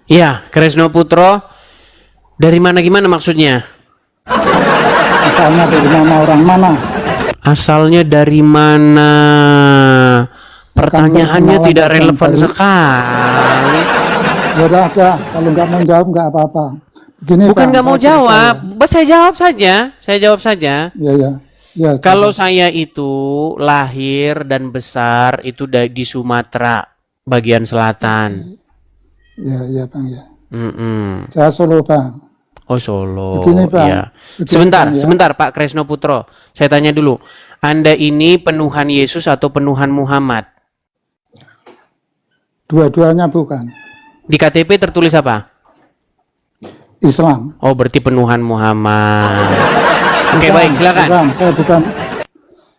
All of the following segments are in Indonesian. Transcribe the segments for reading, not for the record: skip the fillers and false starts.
Iya, Kresno Putro. Dari mana gimana maksudnya? Asalnya dari mana, orang mana? Asalnya dari mana? Pertanyaannya perkenalan tidak yang relevan baru. sekali. Ya udah, kalau nggak mau jawab nggak apa-apa. Begini Bukan Bang, nggak mau saya cerita jawab, saya jawab saja. Saya jawab saja. ya. Ya, ya. Kalau coba. saya itu lahir dan besar itu di Sumatera bagian selatan. Ya Bang ya. Mm-mm. Saya Solo Bang. Oh Solo, Begini Bang. ya. Begini, Sebentar, Bang, ya. sebentar Pak Kresno Putro. Saya tanya dulu, Anda ini penuhan Yesus atau penuhan Muhammad? Dua-duanya bukan. Di KTP tertulis apa? Islam. Oh berarti penuhan Muhammad. Oke Bukan, baik silakan. Bukan, saya bukan.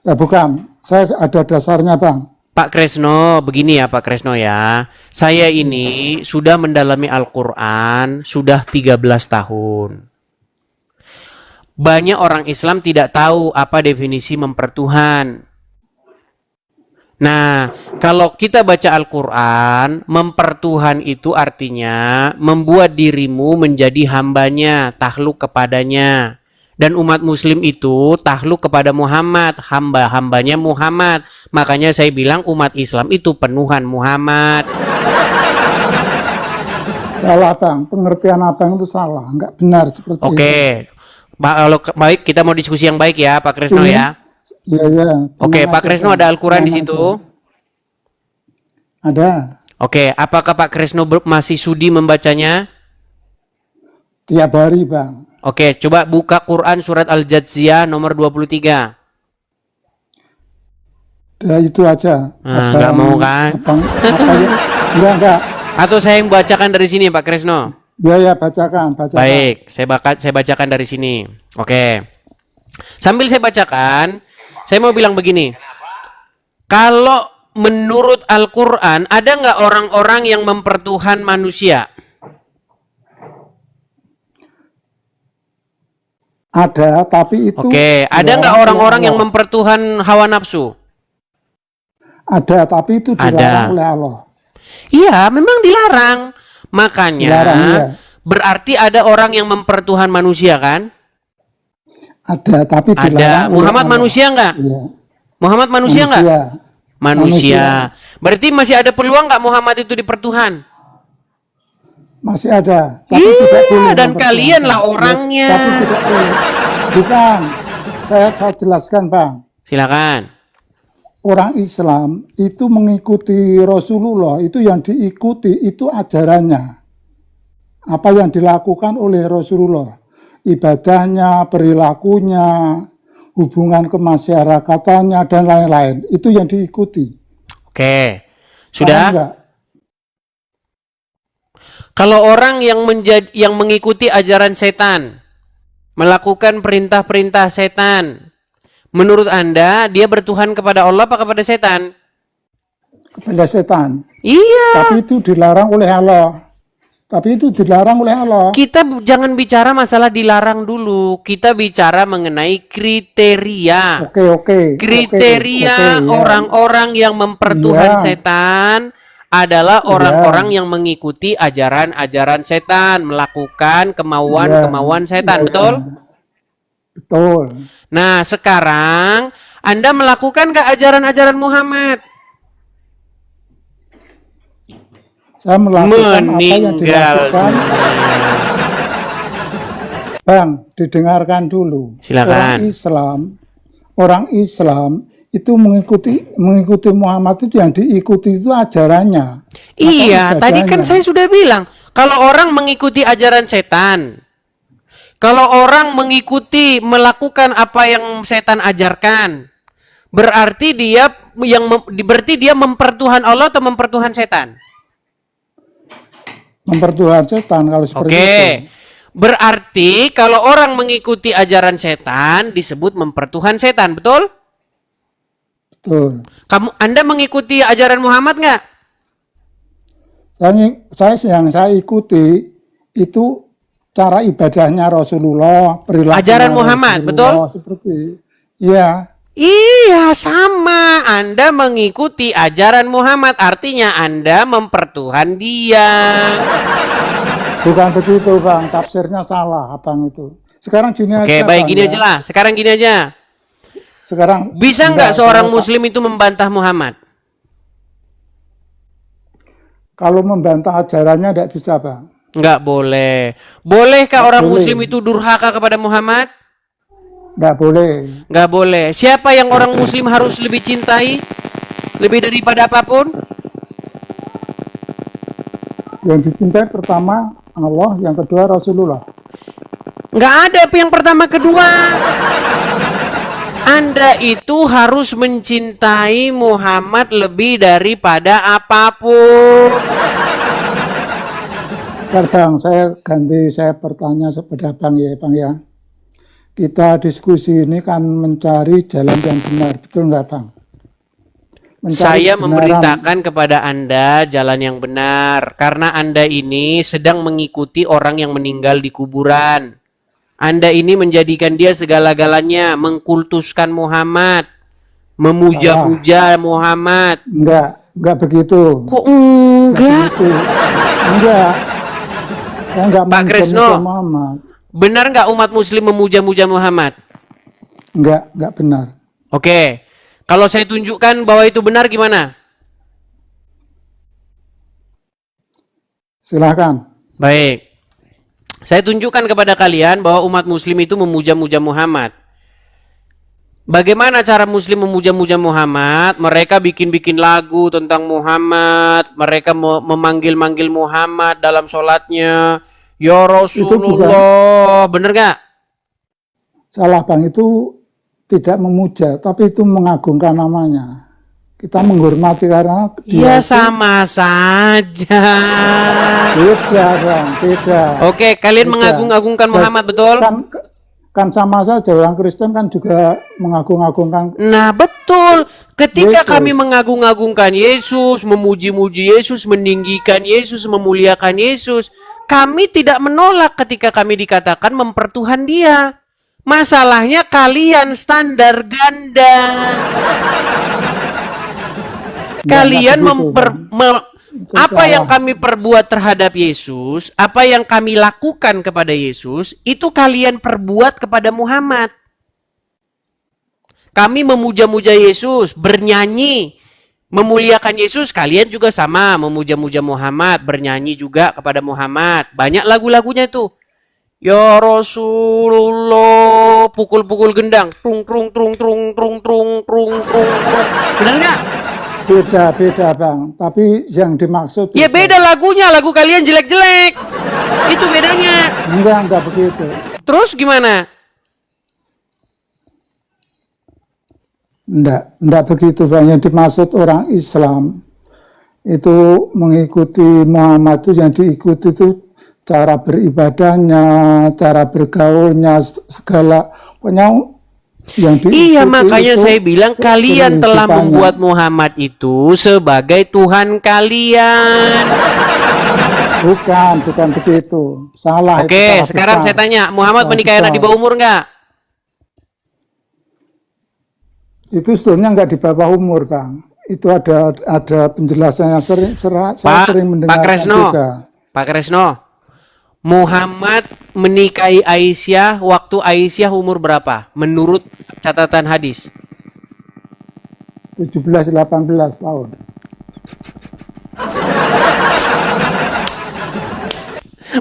Ya bukan. Saya ada dasarnya Bang. Pak Kresno, begini ya Pak Kresno ya. Saya ini sudah mendalami Al-Quran sudah 13 tahun. Banyak orang Islam tidak tahu apa definisi mempertuhan. Nah, kalau kita baca Al-Quran, mempertuhan itu artinya membuat dirimu menjadi hambanya, takluk kepadanya. Dan umat muslim itu takluk kepada Muhammad, hamba-hambanya Muhammad. Makanya saya bilang umat Islam itu penuhan Muhammad. Salah Bang. Pengertian Abang itu salah. Nggak benar seperti itu. Oke, kalau baik kita mau diskusi yang baik ya Pak Kresno Ini- ya. Ya. Oke, tenang Pak aja, Kresno Bang. ada Al-Quran di Tenang situ. aja. Ada. Oke, apakah Pak Kresno masih sudi membacanya? Tiap hari Bang. Oke, coba buka Quran surat Al-Jathiyah nomor 23. Ya itu aja. Nah, nggak mau kan? Apa ya? Enggak. Atau saya yang bacakan dari sini Pak Kresno? Ya, bacakan. Baik, saya bacakan dari sini. Oke. Sambil saya bacakan, saya mau bilang begini. Kalau menurut Al-Quran, ada nggak orang-orang yang mempertuhan manusia? Ada, tapi itu Oke, ada nggak orang-orang yang mempertuhan hawa nafsu? Ada, tapi itu dilarang oleh Allah. Iya, memang dilarang. Makanya Dilarang, iya. berarti ada orang yang mempertuhan manusia kan? Ada, tapi dilarang Ada. oleh Muhammad Allah. manusia nggak? Iya. Muhammad manusia nggak? Manusia. Manusia. Berarti masih ada peluang nggak Muhammad itu dipertuhan? Masih ada. Tapi Iya, tidak boleh dan mempertuhankan. kalian lah orangnya. Tapi tidak boleh. Bukan. Saya jelaskan Bang. Silakan. Orang Islam itu mengikuti Rasulullah, itu yang diikuti itu ajarannya. Apa yang dilakukan oleh Rasulullah. Ibadahnya, perilakunya, hubungan kemasyarakatan dan lain-lain. Itu yang diikuti. Oke. Paham Sudah? nggak? Kalau orang yang mengikuti ajaran setan, melakukan perintah-perintah setan, menurut Anda dia bertuhan kepada Allah apa kepada setan? Kepada setan. Iya. Tapi itu dilarang oleh Allah. Kita jangan bicara masalah dilarang dulu. Kita bicara mengenai kriteria. Oke. Kriteria Oke, ya. orang-orang yang mempertuhan Iya. setan adalah orang-orang yang mengikuti ajaran-ajaran setan, melakukan kemauan-kemauan setan, Iya. betul? Betul. Nah, sekarang Anda melakukan ke ajaran-ajaran Muhammad? Saya melakukan apa yang Meninggal dilakukan. Bang, didengarkan dulu. Silakan. Orang Islam itu mengikuti Muhammad, itu yang diikuti itu ajarannya. Iya, Maka tadi kan ibadahnya. saya sudah bilang, kalau orang mengikuti ajaran setan, kalau orang mengikuti melakukan apa yang setan ajarkan, berarti berarti dia mempertuhan Allah atau mempertuhan setan? Mempertuhan setan kalau seperti itu. Oke. Berarti kalau orang mengikuti ajaran setan disebut mempertuhan setan, betul? Betul. Anda mengikuti ajaran Muhammad nggak? Yang saya ikuti itu cara ibadahnya Rasulullah, perilaku Ajaran Muhammad, betul? Seperti, iya. Iya, sama. Anda mengikuti ajaran Muhammad, artinya Anda mempertuhan dia. Bukan begitu Bang, tafsirnya salah Abang itu. Sekarang gini Oke, aja baik, Bang, gini ya. aja lah. Sekarang gini aja. Sekarang Bisa nggak seorang muslim itu membantah Muhammad? kalau membantah ajarannya tidak bisa Bang. Nggak boleh. Bolehkah Nggak orang boleh. muslim itu durhaka kepada Muhammad? Tidak boleh. Nggak boleh. Siapa yang orang muslim harus lebih cintai? Lebih daripada apapun? Yang dicintai pertama Allah, yang kedua Rasulullah. Nggak ada yang pertama kedua. Anda itu harus mencintai Muhammad lebih daripada apapun. Bang, saya bertanya kepada Bang ya. Kita diskusi ini kan mencari jalan yang benar, betul nggak Bang? Saya memerintahkan kepada Anda jalan yang benar, karena Anda ini sedang mengikuti orang yang meninggal di kuburan. Anda ini menjadikan dia segala-galanya, mengkultuskan Muhammad, memuja-muja Muhammad. Enggak begitu. Kok enggak? Enggak. Pak Kresno, Muhammad. Benar nggak umat muslim memuja-muja Muhammad? Enggak benar. Oke. Kalau saya tunjukkan bahwa itu benar gimana? Silakan. Baik. Saya tunjukkan kepada kalian bahwa umat muslim itu memuja-muja Muhammad. Bagaimana cara muslim memuja-muja Muhammad? Mereka bikin-bikin lagu tentang Muhammad. Mereka memanggil-manggil Muhammad dalam sholatnya. Ya Rasulullah. Bener gak? Salah Bang, itu tidak memuja, tapi itu mengagungkan namanya. Kita menghormati karena dia sama saja. Beda Bang, beda. Oke, kalian mengagung-agungkan Muhammad, betul? Kan sama saja, orang Kristen kan juga mengagung-agungkan. Nah, betul. Ketika Yesus. kami mengagung-agungkan Yesus, memuji-muji Yesus, meninggikan Yesus, memuliakan Yesus, kami tidak menolak ketika kami dikatakan mempertuhan dia. Masalahnya kalian standar ganda. Kalian apa yang kami perbuat terhadap Yesus, apa yang kami lakukan kepada Yesus, itu kalian perbuat kepada Muhammad. Kami memuja-muja Yesus, bernyanyi, memuliakan Yesus, kalian juga sama, memuja-muja Muhammad, bernyanyi juga kepada Muhammad. Banyak lagu-lagunya tuh. Ya Rasulullah, pukul-pukul gendang, trung trung trung trung trung trung trung trung. Benar nggak? Beda Bang, tapi yang dimaksud ya beda lagunya, lagu kalian jelek-jelek. Itu bedanya. Enggak begitu. Terus gimana? Enggak begitu Bang. Yang dimaksud orang Islam itu mengikuti Muhammad, itu yang diikuti itu cara beribadahnya, cara bergaulnya, segala pokoknya yang diikuti. Iya, makanya saya bilang kalian telah membuat Muhammad itu sebagai Tuhan kalian. Bukan begitu. Salah. Oke, sekarang saya tanya, Muhammad menikahi anak di bawah umur enggak? Itu sebetulnya enggak di bawah umur, Bang. Itu ada penjelasannya saya sering mendengar. Pak Kresno, Muhammad menikahi Aisyah waktu Aisyah umur berapa? Menurut catatan hadis. 17-18 tahun.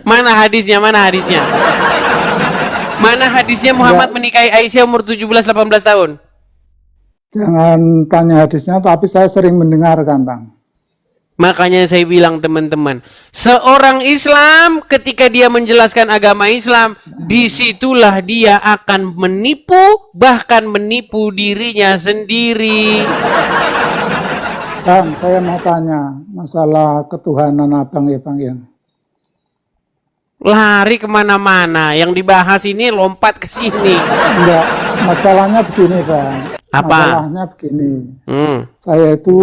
Mana hadisnya? Mana hadisnya Muhammad menikahi Aisyah umur 17-18 tahun? Jangan tanya hadisnya, tapi saya sering mendengarkan, Bang. Makanya saya bilang teman-teman, seorang Islam ketika dia menjelaskan agama Islam, disitulah dia akan menipu, bahkan menipu dirinya sendiri. Bang, saya mau tanya masalah ketuhanan Abang ya Bang ya. Lari kemana-mana, yang dibahas ini lompat ke sini. Enggak, masalahnya begini Bang. Apa? Masalahnya begini. Saya itu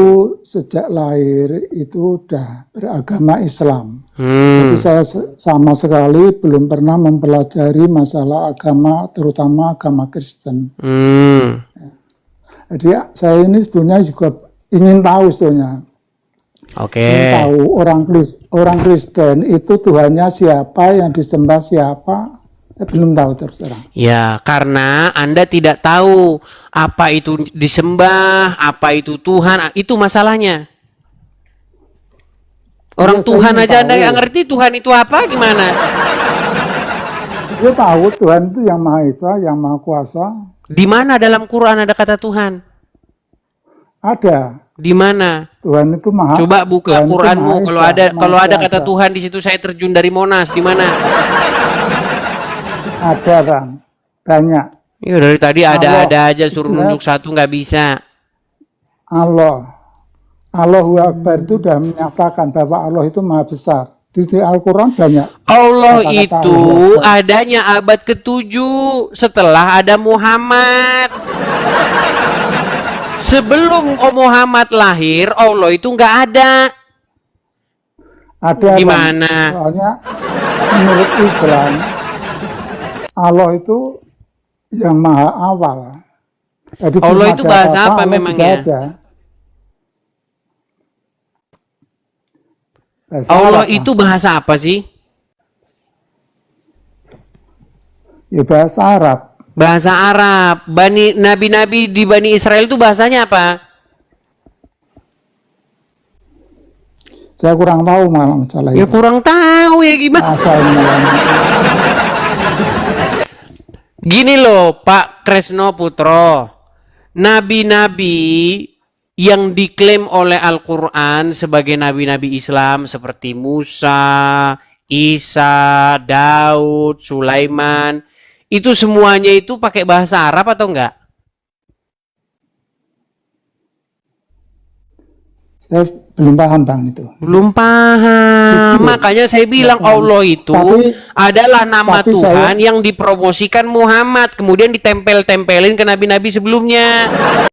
sejak lahir itu udah beragama Islam. Jadi saya sama sekali belum pernah mempelajari masalah agama, terutama agama Kristen. Jadi saya ini sebenarnya juga ingin tahu sebetulnya. Oke. Ingin tahu orang Kristen itu Tuhannya siapa, yang disembah siapa? Belum tahu terus terang. Ya, karena Anda tidak tahu apa itu disembah, apa itu Tuhan, itu masalahnya. Orang Ya, saya Tuhan ingin aja Anda tahu. nggak ngerti Tuhan itu apa, gimana? Dia tahu Tuhan itu yang Maha Esa, yang Maha Kuasa. Di mana dalam Quran ada kata Tuhan? Ada. Di mana? Tuhan itu Maha. Coba buka Tuhan itu Quranmu. Maha Kalau Esa, ada Maha kata Kuasa. Tuhan di situ saya terjun dari Monas. Di mana? Ada, Bang. Banyak. Ya dari tadi Allah. ada aja suruh nunjuk satu nggak bisa. Allah. Allahu Akbar itu sudah menyatakan bahwa Allah itu Maha Besar. Di Al-Quran banyak. Allah Kata-kata itu Allahu Akbar. adanya abad ke-7 setelah ada Muhammad. Sebelum Muhammad lahir, Allah itu nggak ada. Ada. Gimana? Bang. Soalnya menurut Islam, Allah itu yang Maha Awal. Jadi Allah belum itu ada bahasa apa-apa, apa Allah memangnya? juga ada. Bahasa Allah Arab, itu bahasa apa sih? ya bahasa Arab. Bahasa Arab. Nabi-nabi di Bani Israel itu bahasanya apa? Saya kurang tahu malah masalah Ya itu. kurang tahu ya gimana. Asalnya. Gini loh Pak Kresno Putro. Nabi-nabi yang diklaim oleh Al-Quran sebagai nabi-nabi Islam seperti Musa, Isa, Daud, Sulaiman, itu semuanya itu pakai bahasa Arab atau enggak? Saya belum paham Bang itu. Belum paham. Betul. Makanya saya bilang Paham. Allah itu Tapi- adalah nama tapi Tuhan saya- yang dipromosikan Muhammad, kemudian ditempel-tempelin ke nabi-nabi sebelumnya.